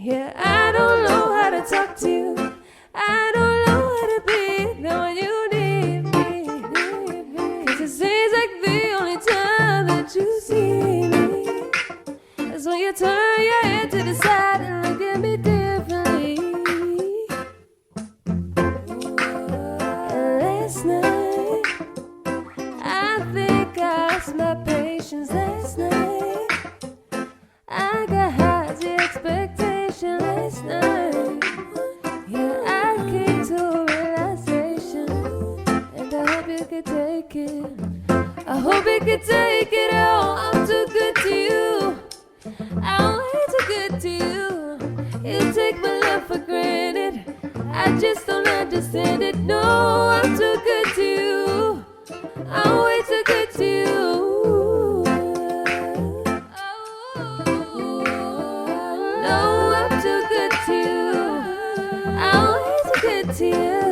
Yeah, I don't know how to talk to you. I don't know how to be there when you need me. 'Cause it seems like the only time that you see me is when you turn your head to the side and look at me differently. And last night, I think I lost my patience last night. I got high as the expectation last night. Yeah, I came to a realization, and I hope you could take it. I hope you could take it all. I'm too good to you. I'm way too good to you. You take my love for granted. I just don't understand it. No, I'm too good to you. I'm way too good to you. No, I'm too good to you. I'm way too good to you.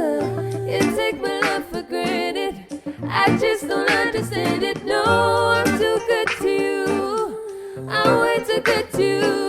You take my love for granted. I just don't understand it. No, I'm too good to you. I'm way too good to you.